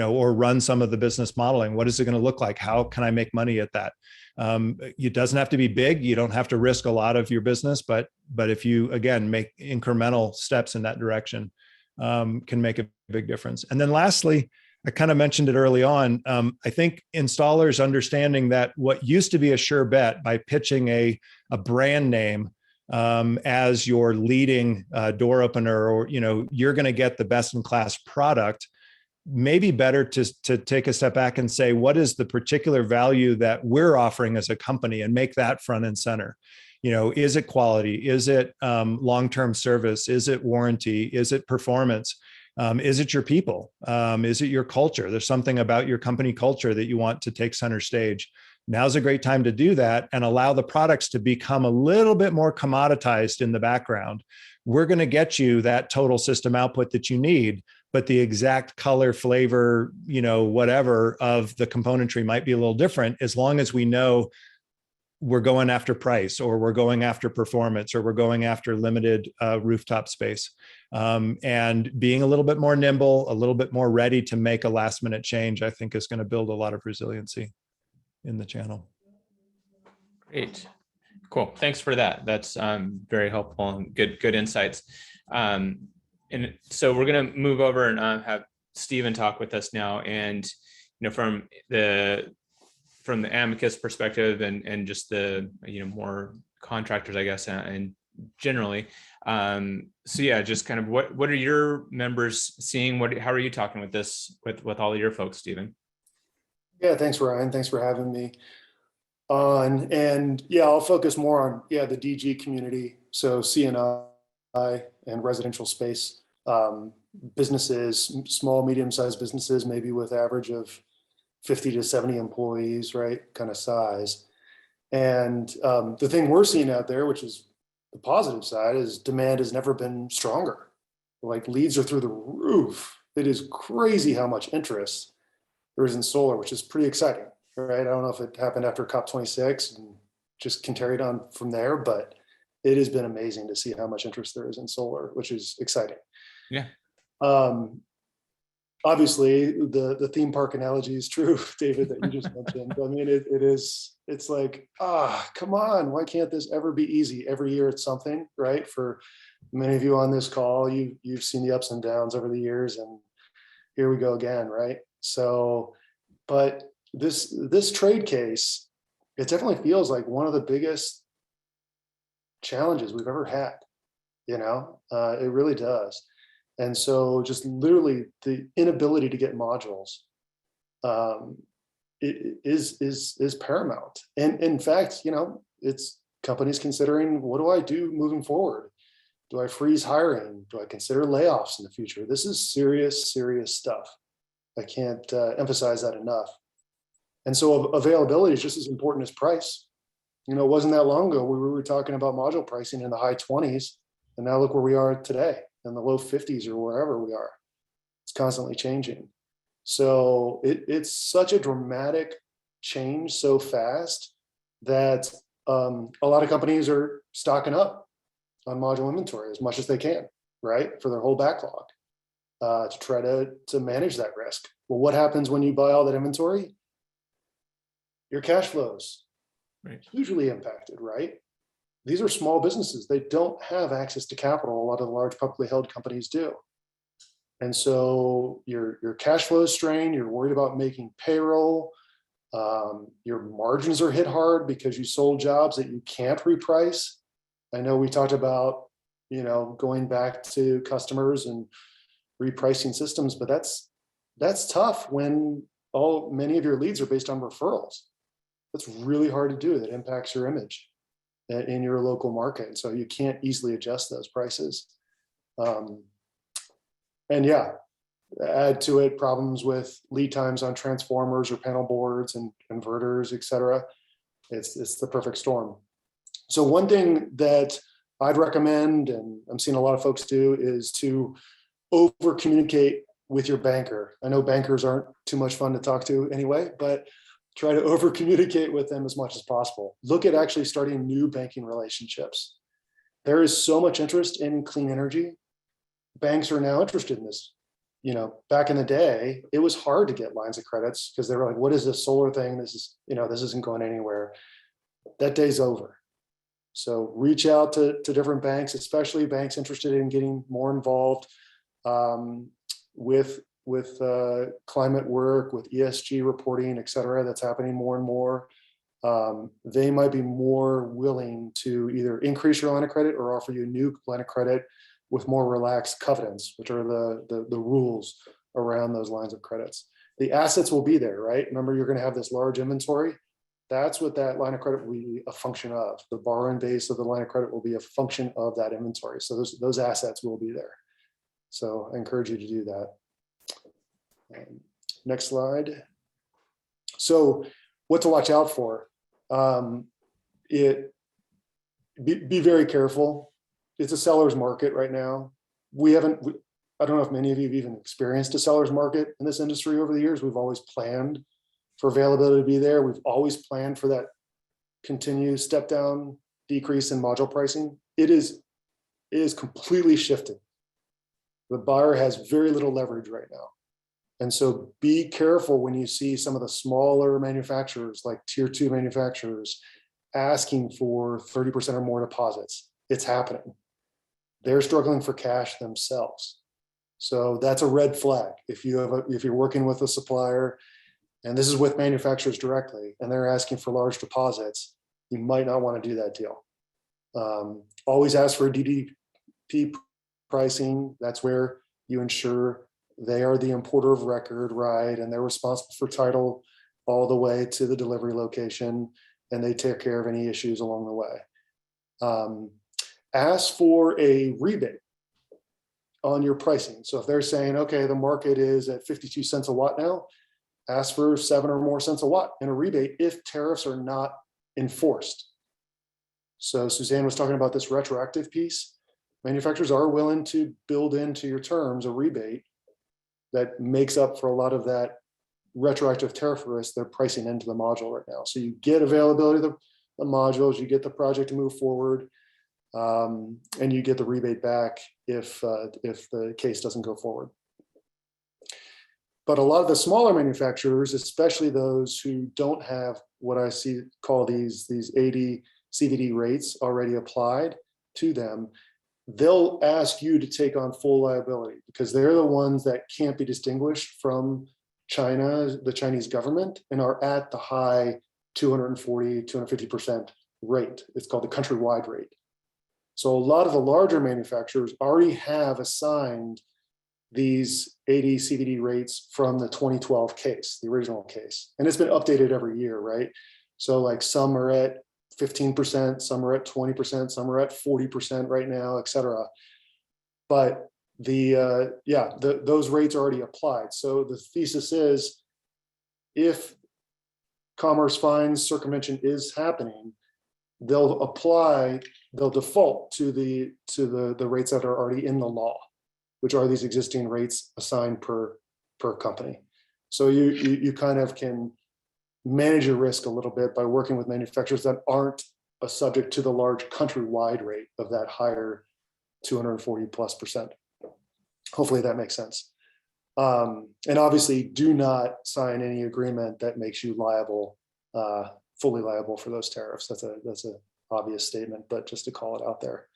or run some of the business modeling. What is it going to look like? How can I make money at that? It doesn't have to be big. You don't have to risk a lot of your business, but if you, again, make incremental steps in that direction, can make a big difference. And then lastly, I kind of mentioned it early on. I think installers understanding that what used to be a sure bet by pitching a brand name as your leading door opener, or you're going to get the best in class product, maybe better to take a step back and say, what is the particular value that we're offering as a company, and make that front and center. Is it quality? Is it long-term service? Is it warranty? Is it performance? Is it your people? Is it your culture? There's something about your company culture that you want to take center stage. Now's a great time to do that and allow the products to become a little bit more commoditized in the background. We're going to get you that total system output that you need, but the exact color, flavor, whatever of the componentry might be a little different, as long as we know we're going after price, or we're going after performance, or we're going after limited rooftop space. And being a little bit more nimble, a little bit more ready to make a last minute change, I think is going to build a lot of resiliency in the channel. Great. Cool. Thanks for that. That's very helpful and good insights. And so we're going to move over and have Stephen talk with us now. And, from the Amicus perspective and just the, more contractors, I guess, and generally. So yeah, just kind of what are your members seeing? How are you talking with this, with all of your folks, Stephen? Yeah, thanks, Ryan. Thanks for having me on. And yeah, I'll focus more on, the DG community. So C&I and residential space, businesses, small, medium-sized businesses, maybe with average of 50 to 70 employees, right? Kind of size. And the thing we're seeing out there, which is the positive side, is demand has never been stronger. Like, leads are through the roof. It is crazy how much interest there is in solar, which is pretty exciting, right? I don't know if it happened after COP26 and just can carry it on from there, but it has been amazing to see how much interest there is in solar, which is exciting. Yeah. Obviously, the theme park analogy is true, David, that you just mentioned. I mean, it's like, come on, why can't this ever be easy? Every year it's something, right? For many of you on this call, you've seen the ups and downs over the years, and here we go again, right? So, but this trade case, it definitely feels like one of the biggest challenges we've ever had. It really does. And so just literally the inability to get modules is paramount. And in fact, it's companies considering, what do I do moving forward? Do I freeze hiring? Do I consider layoffs in the future? This is serious, serious stuff. I can't emphasize that enough. And so availability is just as important as price. It wasn't that long ago we were talking about module pricing in the high 20s, and now look where we are today, in the low 50s or wherever we are. It's constantly changing. So it's such a dramatic change so fast that a lot of companies are stocking up. module inventory as much as they can, right, for their whole backlog, to try to manage that risk. Well, what happens when you buy all that inventory? Your cash flows hugely impacted, right? These are small businesses. They don't have access to capital. A lot of the large publicly held companies do. And so your cash flow is strained. You're worried about making payroll. Your margins are hit hard because you sold jobs that you can't reprice. I know we talked about, going back to customers and repricing systems, but that's tough when many of your leads are based on referrals. That's really hard to do. That impacts your image in your local market. So you can't easily adjust those prices. And yeah, add to it problems with lead times on transformers or panel boards and inverters, et cetera. It's the perfect storm. So one thing that I'd recommend, and I'm seeing a lot of folks do, is to over communicate with your banker. I know bankers aren't too much fun to talk to anyway, but try to over communicate with them as much as possible. Look at actually starting new banking relationships. There is so much interest in clean energy. Banks are now interested in this. Back in the day, it was hard to get lines of credits because they were like, what is this solar thing? This isn't going anywhere. That day's over. So reach out to different banks, especially banks interested in getting more involved with climate work, with ESG reporting, et cetera. That's happening more and more. They might be more willing to either increase your line of credit or offer you a new line of credit with more relaxed covenants, which are the rules around those lines of credits. The assets will be there, right? Remember, you're going to have this large inventory. That's what that line of credit will be a function of. The borrowing base of the line of credit will be a function of that inventory. So those assets will be there. So I encourage you to do that. Next slide. So what to watch out for? Be very careful. It's a seller's market right now. I don't know if many of you have even experienced a seller's market in this industry over the years. We've always planned for availability to be there. We've always planned for that continued step down decrease in module pricing. It is completely shifted. The buyer has very little leverage right now. And so be careful when you see some of the smaller manufacturers, like tier 2 manufacturers, asking for 30% or more deposits. It's happening. They're struggling for cash themselves. So that's a red flag. If you're working with a supplier, and this is with manufacturers directly, and they're asking for large deposits, you might not want to do that deal. Always ask for a DDP pricing. That's where you ensure they are the importer of record, right? And they're responsible for title all the way to the delivery location, and they take care of any issues along the way. Ask for a rebate on your pricing. So if they're saying, okay, the market is at 52 cents a watt now, ask for 7 or more cents a watt in a rebate if tariffs are not enforced. So Suzanne was talking about this retroactive piece. Manufacturers are willing to build into your terms a rebate that makes up for a lot of that retroactive tariff risk they're pricing into the module right now. So you get availability of the modules, you get the project to move forward, and you get the rebate back if the case doesn't go forward. But a lot of the smaller manufacturers, especially those who don't have what I call these 80 CVD rates already applied to them, they'll ask you to take on full liability because they're the ones that can't be distinguished from China, the Chinese government, and are at the high 240, 250% rate. It's called the countrywide rate. So a lot of the larger manufacturers already have assigned these 80 CVD rates from the 2012 case, the original case. And it's been updated every year, right? So like some are at 15%, some are at 20%, some are at 40% right now, et cetera. But those rates are already applied. So the thesis is if commerce finds circumvention is happening, they'll default to the rates that are already in the law, which are these existing rates assigned per company. So you kind of can manage your risk a little bit by working with manufacturers that aren't subject to the large countrywide rate of that higher 240+%. Hopefully that makes sense. And obviously do not sign any agreement that makes you liable, fully liable for those tariffs. That's a obvious statement, but just to call it out there.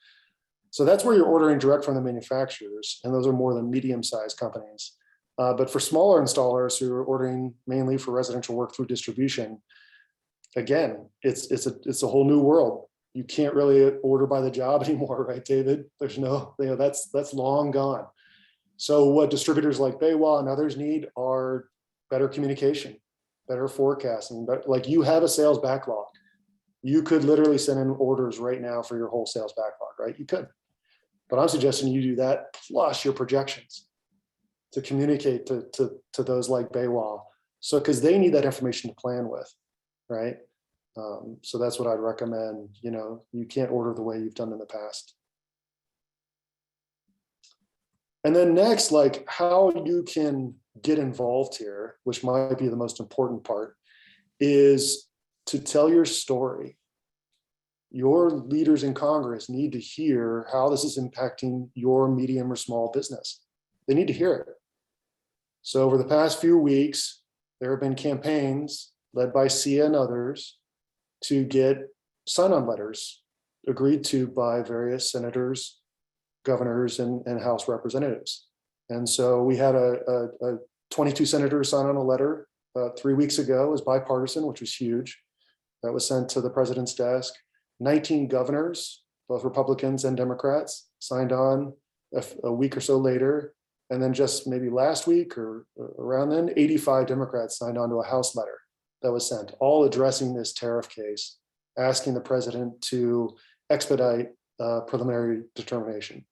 So that's where you're ordering direct from the manufacturers, and those are more than medium-sized companies. But for smaller installers who are ordering mainly for residential work through distribution, again, it's a whole new world. You can't really order by the job anymore, right, David? There's no, that's long gone. So what distributors like BayWa and others need are better communication, better forecasting. But like, you have a sales backlog. You could literally send in orders right now for your whole sales backlog, right? You could. But I'm suggesting you do that plus your projections to communicate to those like BayWa. So, because they need that information to plan with, right? So that's what I'd recommend. You know, you can't order the way you've done in the past. And then next, like, how you can get involved here, which might be the most important part, is to tell your story. Your leaders in Congress need to hear how this is impacting your medium or small business. They need to hear it. So over the past few weeks, there have been campaigns led by SEIA and others to get sign-on letters agreed to by various senators, governors, and House representatives. And so we had a 22 senators sign on a letter 3 weeks ago. It was bipartisan, which was huge. That was sent to the president's desk. 19 governors, both Republicans and Democrats, signed on a week or so later. And then just maybe last week or around then, 85 Democrats signed on to a House letter that was sent, all addressing this tariff case, asking the president to expedite preliminary determination.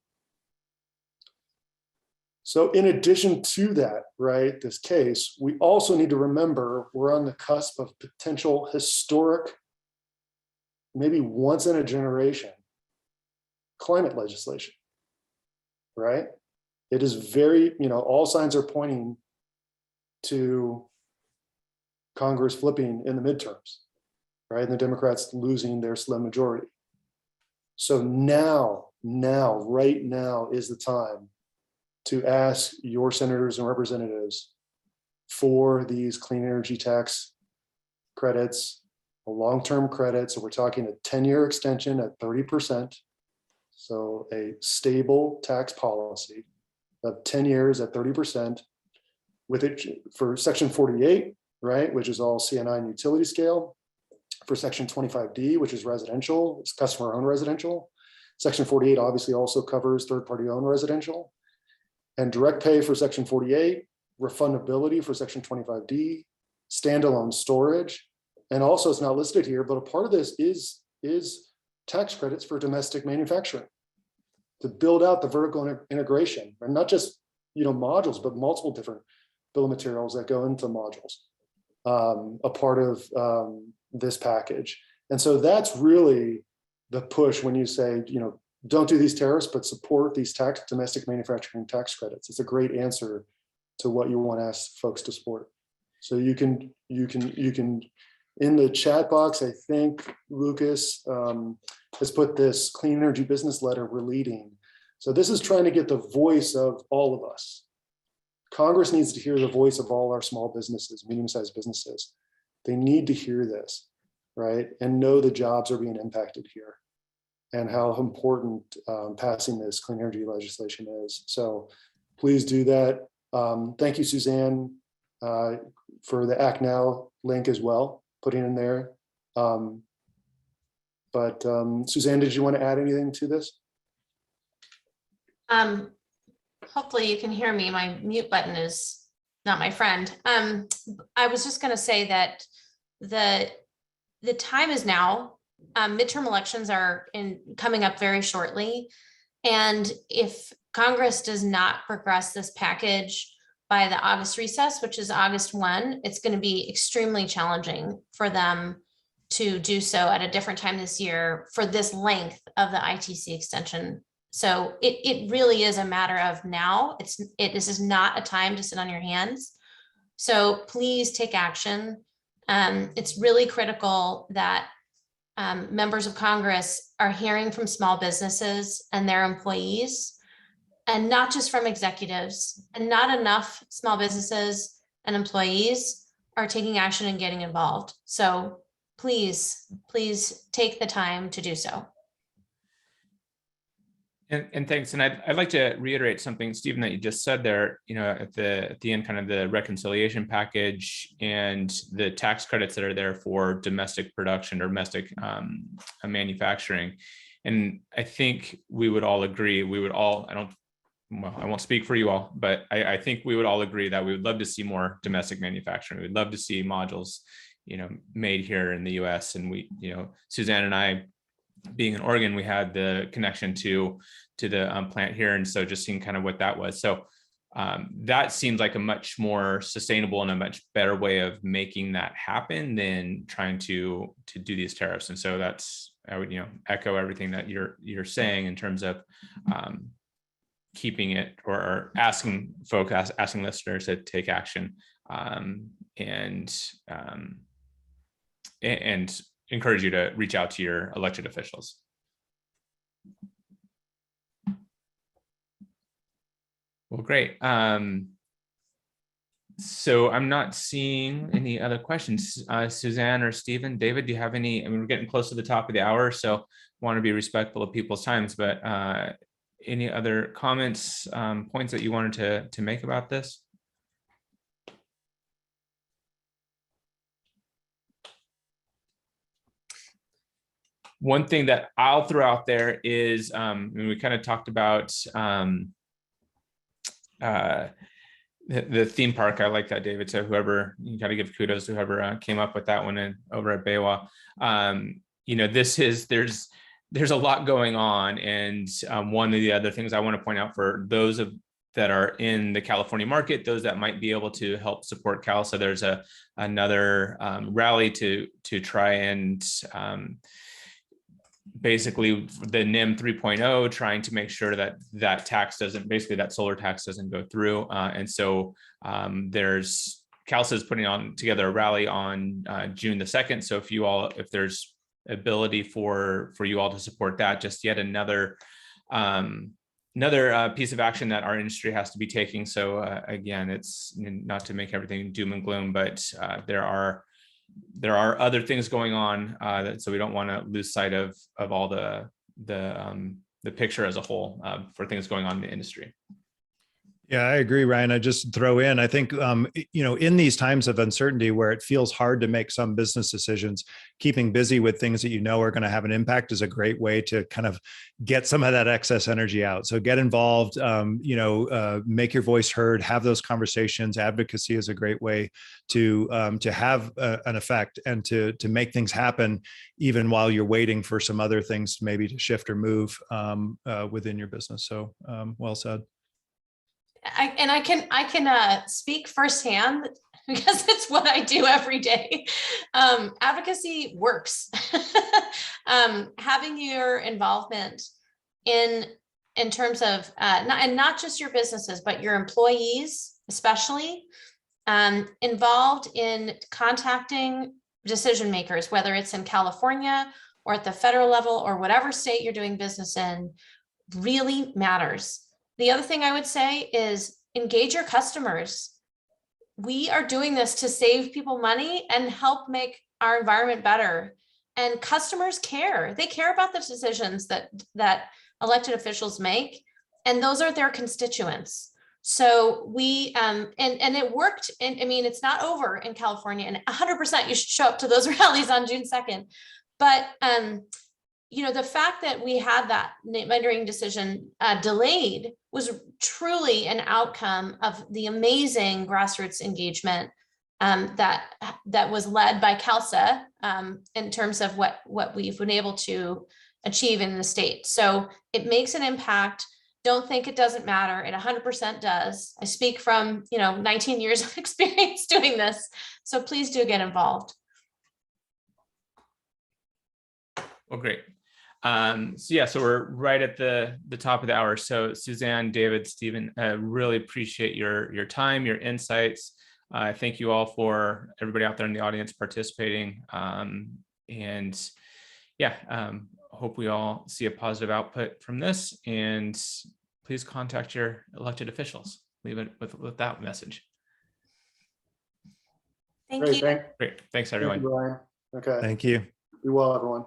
So in addition to that, right, this case, we also need to remember we're on the cusp of potential historic, maybe once in a generation, climate legislation, right? It is very, you know, all signs are pointing to Congress flipping in the midterms, right? And the Democrats losing their slim majority. So now, right now is the time to ask your senators and representatives for these clean energy tax credits, a long-term credit. So we're talking a 10-year extension at 30%. So a stable tax policy of 10 years at 30% with it for Section 48, right, which is all CNI and utility scale. For Section 25D, which is residential, it's customer-owned residential. Section 48 obviously also covers third-party owned residential. And direct pay for Section 48, refundability for Section 25D, standalone storage. And also, it's not listed here, but a part of this is tax credits for domestic manufacturing to build out the vertical integration, and not just, you know, modules, but multiple different bill of materials that go into modules, a part of this package. And so that's really the push when you say, you know, don't do these tariffs, but support these domestic manufacturing tax credits. It's a great answer to what you want to ask folks to support. So you can in the chat box, I think Lucas has put this clean energy business letter we're leading. So this is trying to get the voice of all of us. Congress needs to hear the voice of all our small businesses, medium-sized businesses. They need to hear this, right? And know the jobs are being impacted here and how important passing this clean energy legislation is. So please do that. Thank you, Suzanne, for the Act Now link as well, putting in there. But Suzanne, did you want to add anything to this? Hopefully you can hear me. My mute button is not my friend. I was just going to say that the time is now. Midterm elections are coming up very shortly. And if Congress does not progress this package by the August recess, which is August 1, it's going to be extremely challenging for them to do so at a different time this year for this length of the ITC extension. So it really is a matter of now. This is not a time to sit on your hands. So please take action. It's really critical that members of Congress are hearing from small businesses and their employees, and not just from executives, and not enough small businesses and employees are taking action and getting involved. So please take the time to do so. And thanks. And I'd like to reiterate something, Stephen, that you just said there, at the end, kind of the reconciliation package and the tax credits that are there for domestic production or domestic manufacturing. And I think we would all agree, I won't speak for you all, but I think we would all agree that we would love to see more domestic manufacturing. We'd love to see modules, made here in the US. And we, Suzanne and I, being in Oregon, we had the connection to the plant here. And so just seeing kind of what that was. So that seems like a much more sustainable and a much better way of making that happen than trying to do these tariffs. And so I would, echo everything that you're saying in terms of keeping it or asking folks, asking listeners to take action and encourage you to reach out to your elected officials. Well, great. So I'm not seeing any other questions. Suzanne or Stephen, David, do you have any? I mean, we're getting close to the top of the hour, so want to be respectful of people's times, but any other comments, points that you wanted to make about this? One thing that I'll throw out there is, we kind of talked about the theme park. I like that, David. So whoever, you got to give kudos to whoever came up with that one and over at BayWa. There's a lot going on, and one of the other things I want to point out for those that are in the California market, those that might be able to help support Cal. So there's another rally to try and basically the NIM 3.0, trying to make sure that tax doesn't, basically that solar tax doesn't go through. And so there's CalSA is putting together a rally on June the 2nd. So if there's ability for you all to support that, just yet another piece of action that our industry has to be taking. So again, it's not to make everything doom and gloom, but there are other things going on, so we don't want to lose sight of all the picture as a whole for things going on in the industry. Yeah, I agree, Ryan. I just throw in, I think, in these times of uncertainty where it feels hard to make some business decisions, keeping busy with things that are going to have an impact is a great way to kind of get some of that excess energy out. So get involved, make your voice heard, have those conversations. Advocacy is a great way to have an effect and to make things happen, even while you're waiting for some other things maybe to shift or move within your business. So well said. I can speak firsthand because it's what I do every day. Advocacy works. Having your involvement in terms of not just your businesses, but your employees, especially involved in contacting decision makers, whether it's in California or at the federal level or whatever state you're doing business in, really matters. The other thing I would say is engage your customers. We are doing this to save people money and help make our environment better. And customers care. They care about the decisions that elected officials make, and those are their constituents. So we and it worked. And I mean, it's not over in California, and 100% you should show up to those rallies on June 2nd. But the fact that we had that rendering decision delayed was truly an outcome of the amazing grassroots engagement that was led by CalSA in terms of what we've been able to achieve in the state. So it makes an impact. Don't think it doesn't matter. It 100% does. I speak from 19 years of experience doing this. So please do get involved. Well, great. So we're right at the top of the hour. So Suzanne, David, Stephen, really appreciate your time, your insights. Thank you all for everybody out there in the audience participating. And yeah, hope we all see a positive output from this, and please contact your elected officials. Leave it with that message. Thank Great, you. thank Great. Thanks, you, everyone. Brian. Okay, Thank you. be well, everyone.